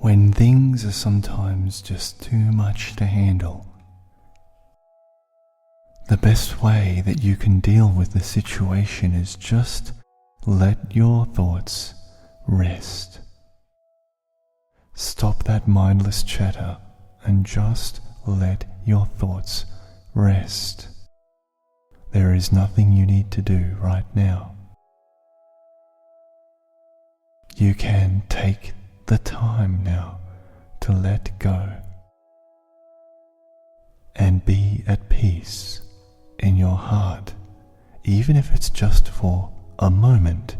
When things are sometimes just too much to handle, the best way that you can deal with the situation is just let your thoughts rest. Stop that mindless chatter and just let your thoughts rest. There is nothing you need to do right now. You can take the time now to let go and be at peace in your heart, even if it's just for a moment.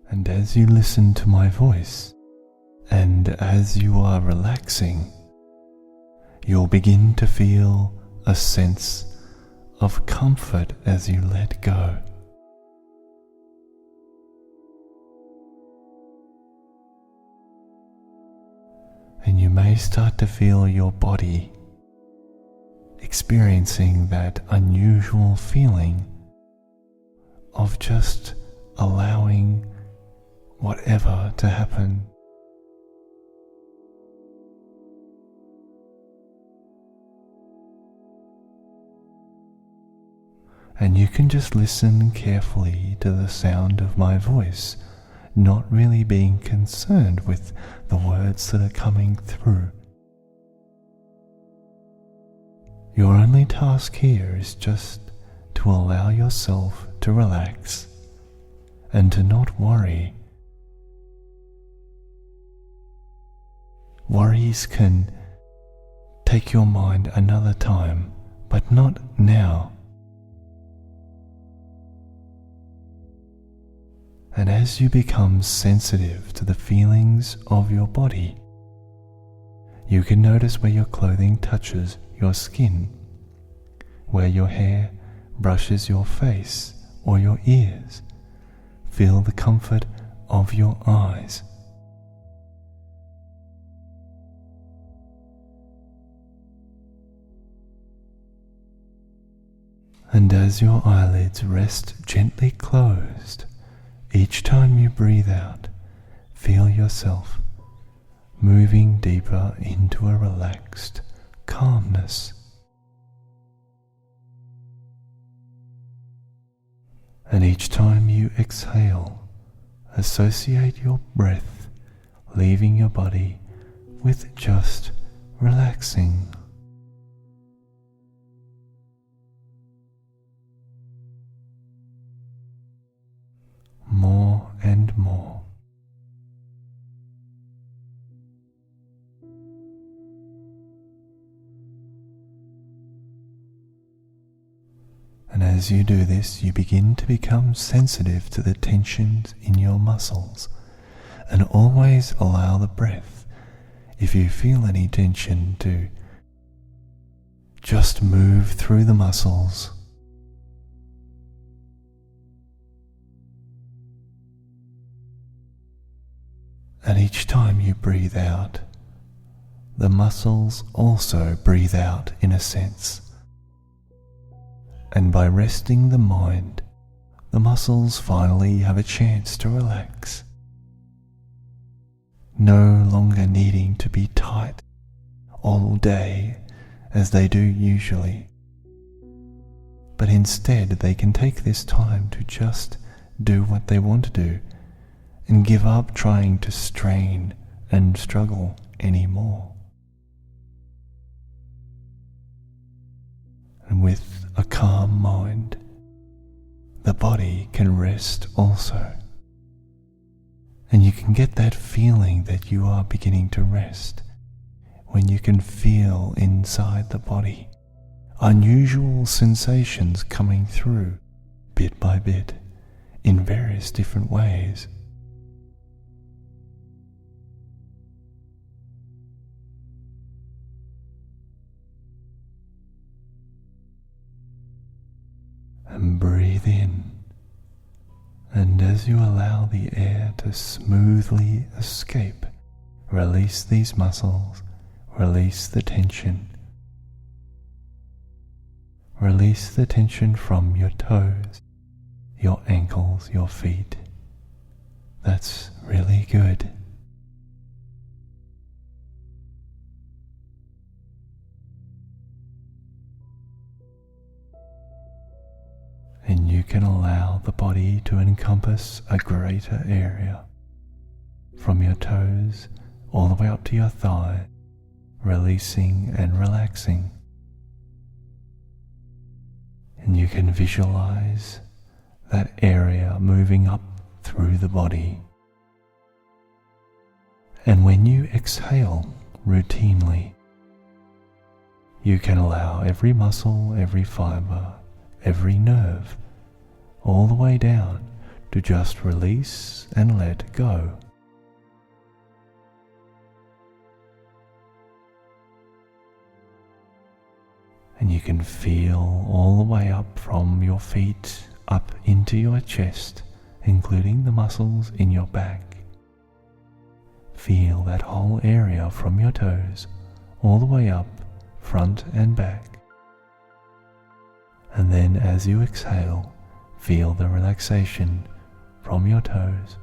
And as you listen to my voice, and as you are relaxing, you'll begin to feel a sense of comfort as you let go. And you may start to feel your body experiencing that unusual feeling of just allowing whatever to happen. And you can just listen carefully to the sound of my voice, not really being concerned with the words that are coming through. Your only task here is just to allow yourself to relax and to not worry. Worries can take your mind another time, but not now. And as you become sensitive to the feelings of your body, you can notice where your clothing touches your skin, where your hair brushes your face or your ears. Feel the comfort of your eyes. And as your eyelids rest gently closed, each time you breathe out, feel yourself moving deeper into a relaxed calmness. And each time you exhale, associate your breath leaving your body with just relaxing. More and more. And as you do this, you begin to become sensitive to the tensions in your muscles, and always allow the breath, if you feel any tension, to just move through the muscles. And each time you breathe out, the muscles also breathe out in a sense. And by resting the mind, the muscles finally have a chance to relax, no longer needing to be tight all day as they do usually. But instead they can take this time to just do what they want to do and give up trying to strain and struggle anymore. And with a calm mind, the body can rest also. And you can get that feeling that you are beginning to rest when you can feel inside the body unusual sensations coming through bit by bit in various different ways. And breathe in, and as you allow the air to smoothly escape, release these muscles, release the tension. Release the tension from your toes, your ankles, your feet. That's really good. And you can allow the body to encompass a greater area from your toes all the way up to your thigh, releasing and relaxing. And you can visualize that area moving up through the body. And when you exhale routinely, you can allow every muscle, every fiber, every nerve, all the way down to just release and let go. And you can feel all the way up from your feet up into your chest, including the muscles in your back. Feel that whole area from your toes all the way up, front and back. And then as you exhale, feel the relaxation from your toes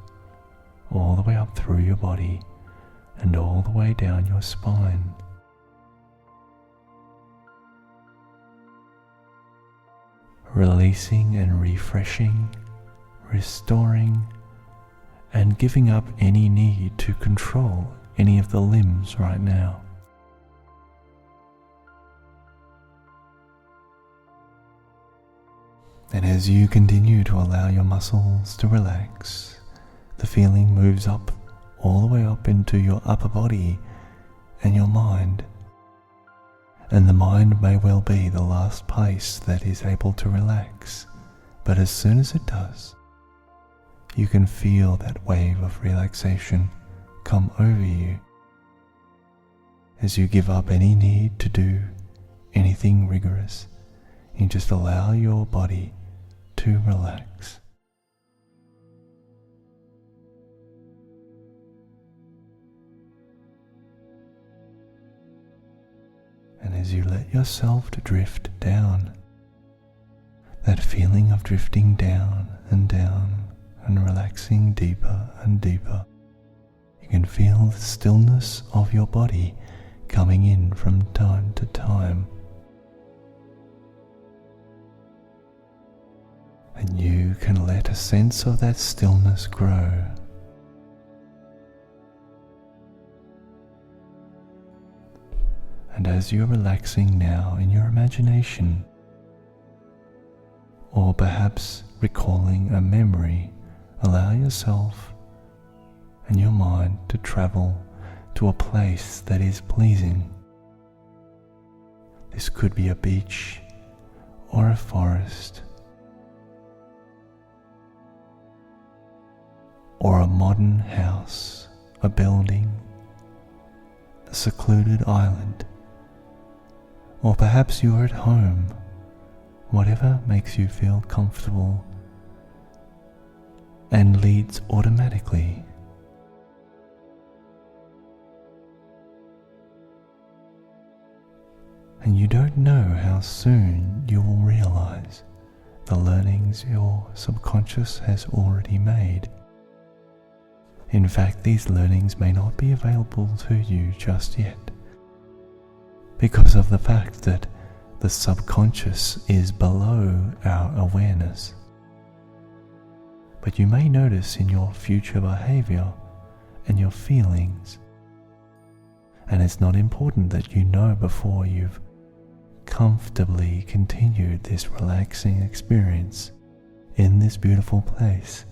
all the way up through your body and all the way down your spine. Releasing and refreshing, restoring, and giving up any need to control any of the limbs right now. And as you continue to allow your muscles to relax, the feeling moves up, all the way up into your upper body and your mind. And the mind may well be the last place that is able to relax, but as soon as it does, you can feel that wave of relaxation come over you as you give up any need to do anything rigorous. You just allow your body to relax. And as you let yourself to drift down, that feeling of drifting down and relaxing deeper and deeper, you can feel the stillness of your body coming in from time to time. And you can let a sense of that stillness grow. And as you're relaxing now in your imagination, or perhaps recalling a memory, allow yourself and your mind to travel to a place that is pleasing. This could be a beach or a forest, or a modern house, a building, a secluded island, or perhaps you are at home. Whatever makes you feel comfortable and leads automatically. And you don't know how soon you will realize the learnings your subconscious has already made. In fact, these learnings may not be available to you just yet, because of the fact that the subconscious is below our awareness. But you may notice in your future behavior and your feelings, and it's not important that you know before you've comfortably continued this relaxing experience in this beautiful place,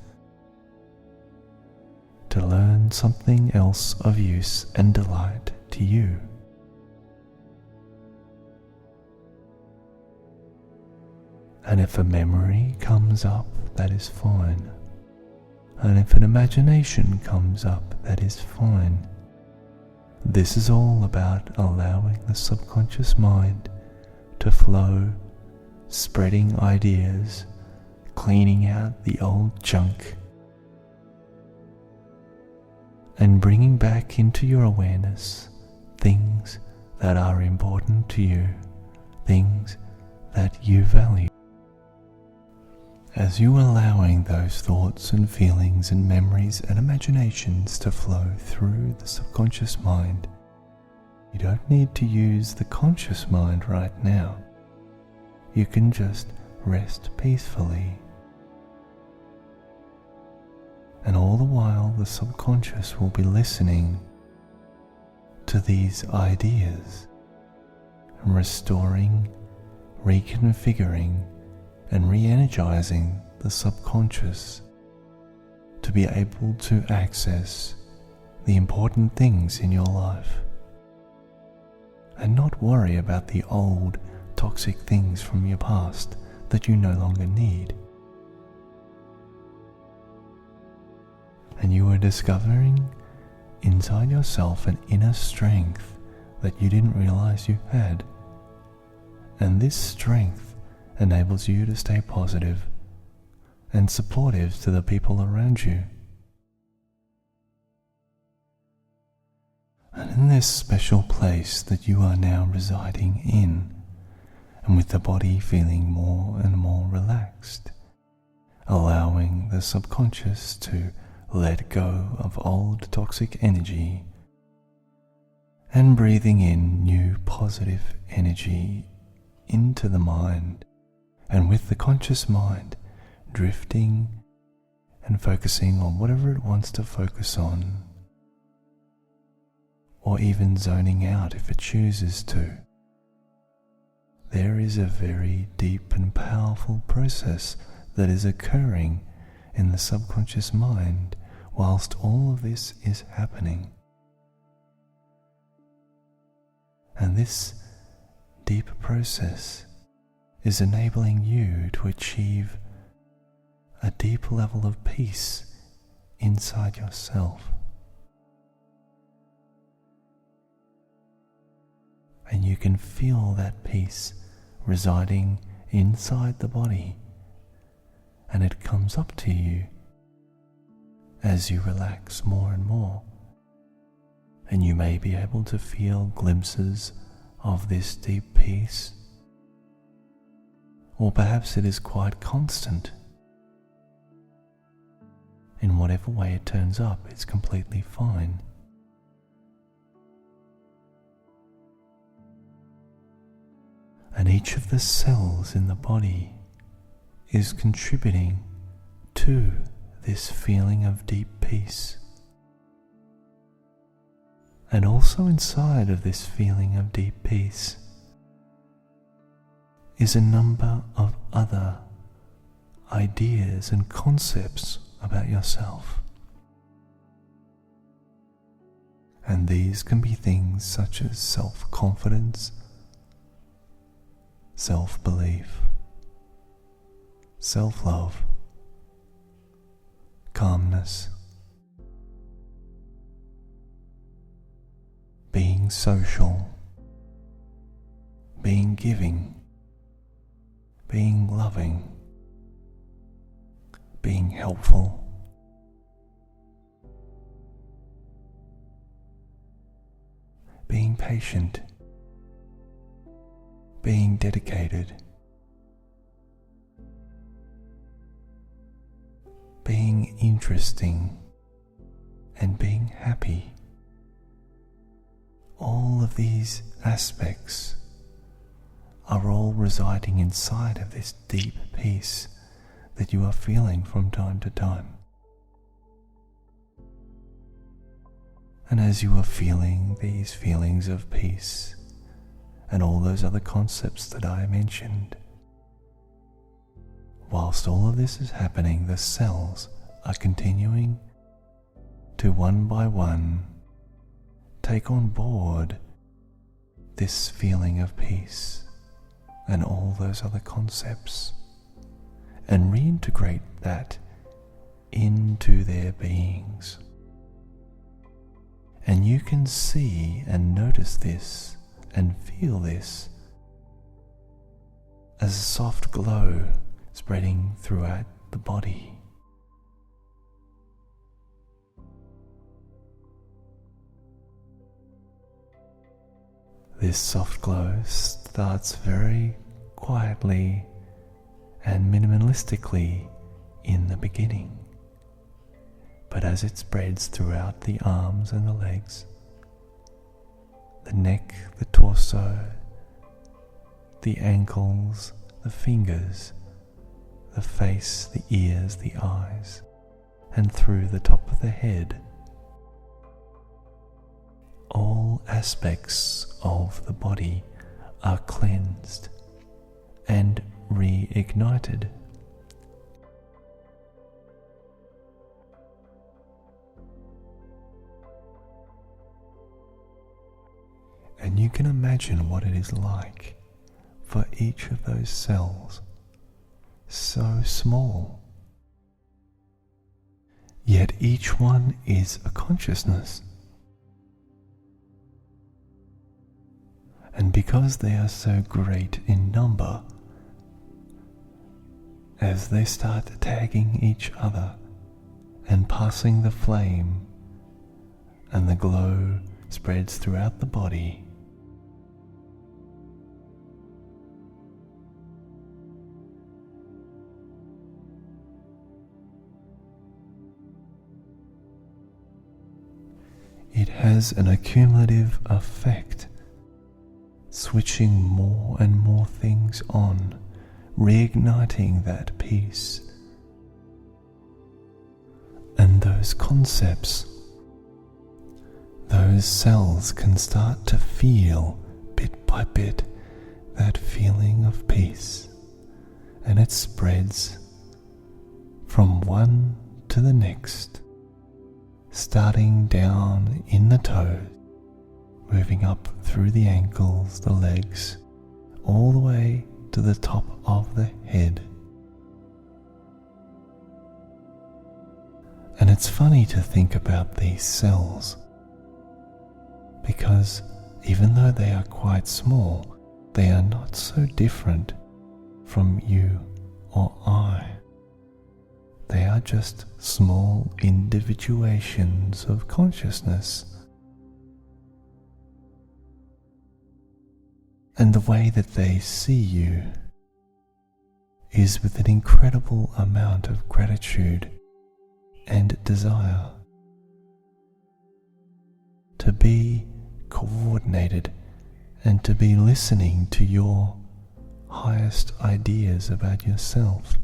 to learn something else of use and delight to you. And if a memory comes up, that is fine. And if an imagination comes up, that is fine. This is all about allowing the subconscious mind to flow, spreading ideas, cleaning out the old junk, and bringing back into your awareness things that are important to you, things that you value. as you allowing those thoughts and feelings and memories and imaginations to flow through the subconscious mind, you don't need to use the conscious mind right now. You can just rest peacefully. And all the while, the subconscious will be listening to these ideas and restoring, reconfiguring, and re-energizing the subconscious to be able to access the important things in your life and not worry about the old toxic things from your past that you no longer need. And you are discovering inside yourself an inner strength that you didn't realize you had. And this strength enables you to stay positive and supportive to the people around you. And in this special place that you are now residing in, and with the body feeling more and more relaxed, allowing the subconscious to let go of old toxic energy and breathing in new positive energy into the mind, and with the conscious mind drifting and focusing on whatever it wants to focus on, or even zoning out if it chooses to. There is a very deep and powerful process that is occurring in the subconscious mind whilst all of this is happening. And this deep process is enabling you to achieve a deep level of peace inside yourself. And you can feel that peace residing inside the body, and it comes up to you as you relax more and more, and you may be able to feel glimpses of this deep peace, or perhaps it is quite constant. In whatever way it turns up, it's completely fine. And each of the cells in the body is contributing to this feeling of deep peace. And also inside of this feeling of deep peace is a number of other ideas and concepts about yourself. And these can be things such as self-confidence, self-belief, self-love, calmness, being social, being giving, being loving, being helpful, being patient, being dedicated, being interesting, and being happy. All of these aspects are all residing inside of this deep peace that you are feeling from time to time. And as you are feeling these feelings of peace and all those other concepts that I mentioned, whilst all of this is happening, the cells are continuing to one by one take on board this feeling of peace and all those other concepts and reintegrate that into their beings. And you can see and notice this and feel this as a soft glow spreading throughout the body. This soft glow starts very quietly and minimalistically in the beginning. But as it spreads throughout the arms and the legs, the neck, the torso, the ankles, the fingers, the face, the ears, the eyes, and through the top of the head, all aspects of the body are cleansed and reignited. And you can imagine what it is like for each of those cells, so small, yet each one is a consciousness. And because they are so great in number, as they start tagging each other and passing the flame, and the glow spreads throughout the body, it has an accumulative effect, switching more and more things on, reigniting that peace. And those concepts, those cells can start to feel bit by bit that feeling of peace, and it spreads from one to the next, starting down in the toes, moving up through the ankles, the legs, all the way to the top of the head. And it's funny to think about these cells, because even though they are quite small, they are not so different from you or I. They are just small individuations of consciousness. And the way that they see you is with an incredible amount of gratitude and desire to be coordinated and to be listening to your highest ideas about yourself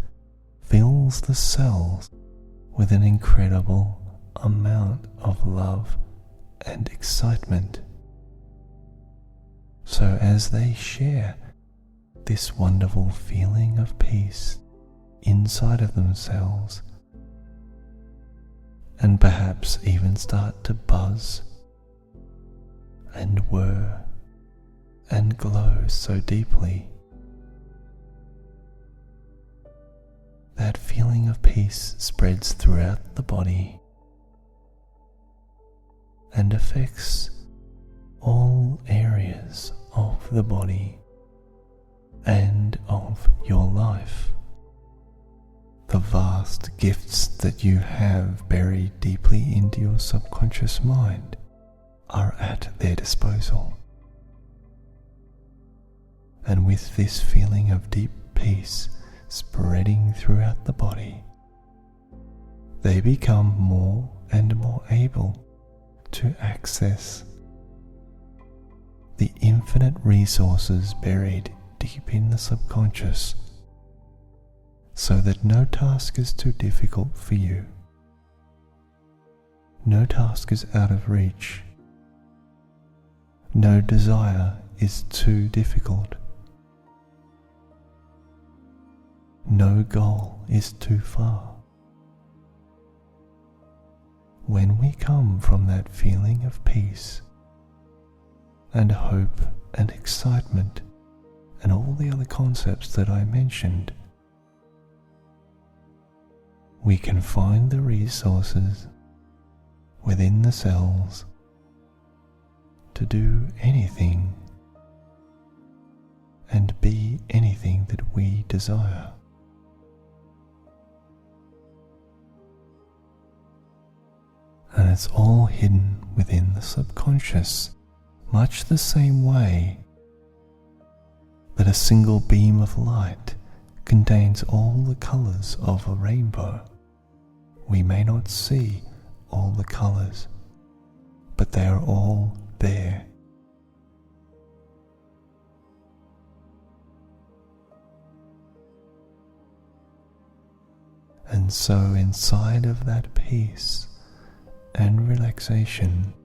fills the cells with an incredible amount of love and excitement. So as they share this wonderful feeling of peace inside of themselves, and perhaps even start to buzz and whir and glow so deeply, that feeling of peace spreads throughout the body and affects all areas of the body and of your life. The vast gifts that you have buried deeply into your subconscious mind are at their disposal. And with this feeling of deep peace spreading throughout the body, they become more and more able to access the infinite resources buried deep in the subconscious, so that no task is too difficult for you. No task is out of reach. No desire is too difficult. No goal is too far. When we come from that feeling of peace and hope and excitement and all the other concepts that I mentioned, we can find the resources within the cells to do anything and be anything that we desire. And it's all hidden within the subconscious, much the same way that a single beam of light contains all the colors of a rainbow. We may not see all the colors, but they are all there. And so inside of that peace and relaxation,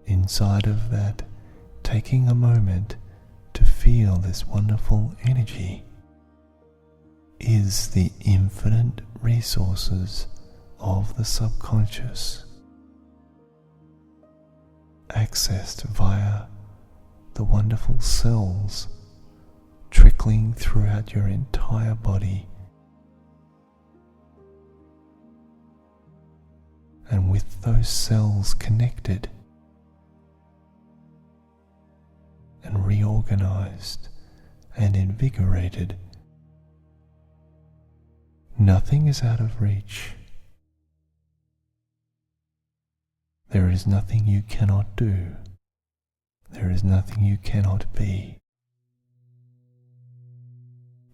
inside of that taking a moment to feel this wonderful energy, is the infinite resources of the subconscious, accessed via the wonderful cells trickling throughout your entire body. And with those cells connected and reorganized and invigorated, nothing is out of reach. There is nothing you cannot do. There is nothing you cannot be.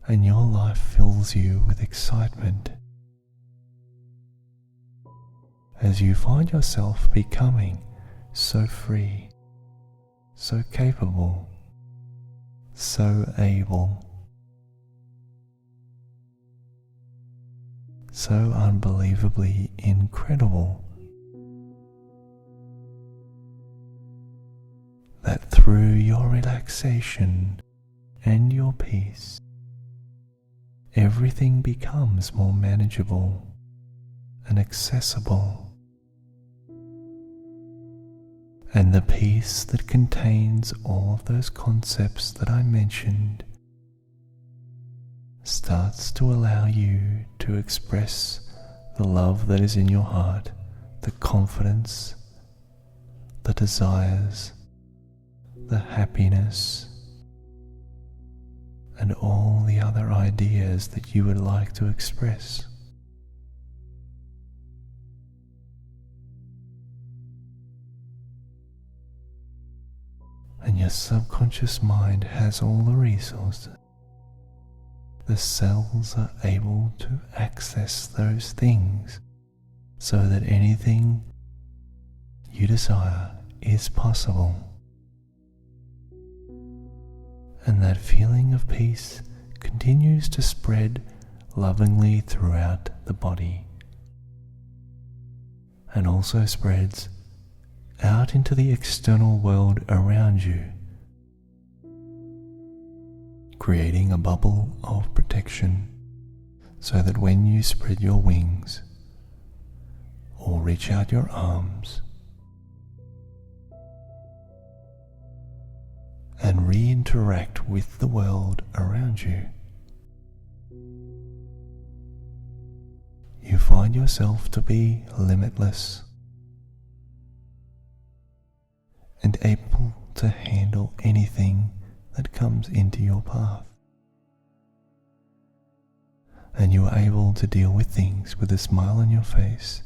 And your life fills you with excitement as you find yourself becoming so free, so capable, so able, so unbelievably incredible, that through your relaxation and your peace, everything becomes more manageable and accessible. And the peace that contains all of those concepts that I mentioned starts to allow you to express the love that is in your heart, the confidence, the desires, the happiness, and all the other ideas that you would like to express. And your subconscious mind has all the resources. The cells are able to access those things so that anything you desire is possible. And that feeling of peace continues to spread lovingly throughout the body, and also spreads out into the external world around you, creating a bubble of protection so that when you spread your wings or reach out your arms and re-interact with the world around you, you find yourself to be limitless and able to handle anything that comes into your path. And you are able to deal with things with a smile on your face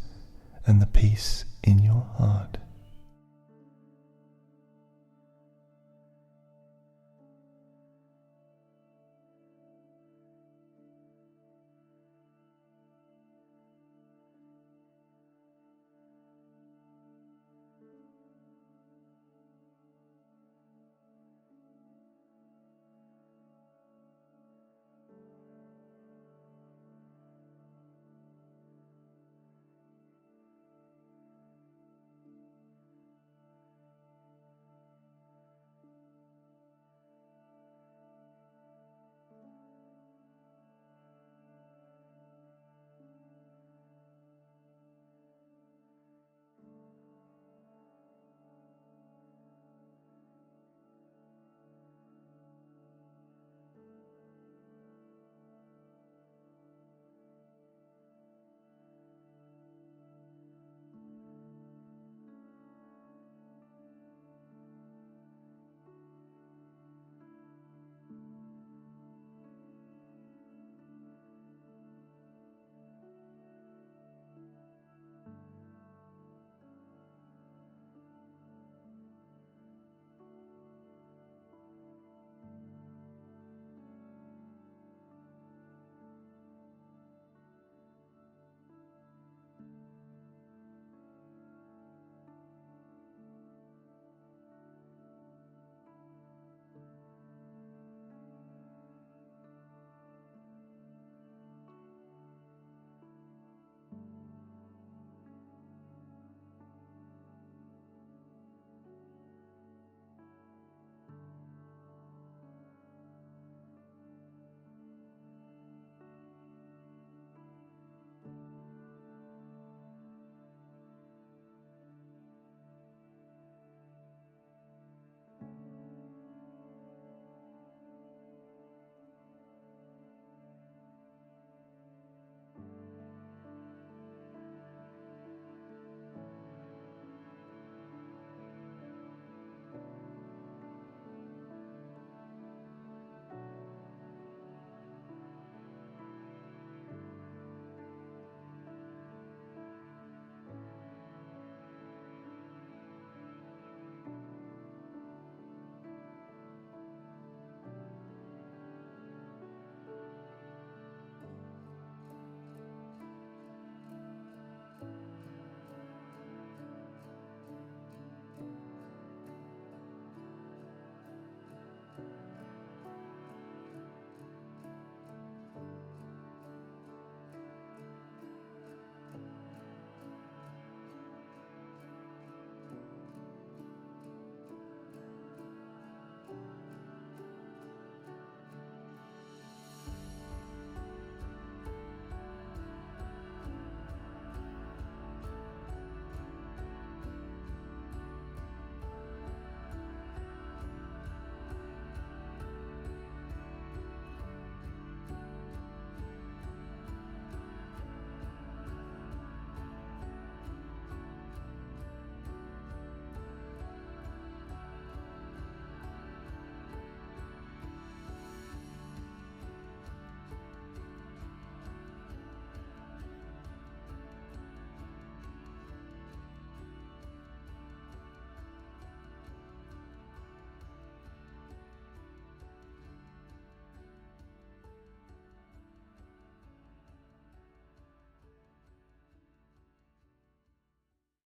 and the peace in your heart.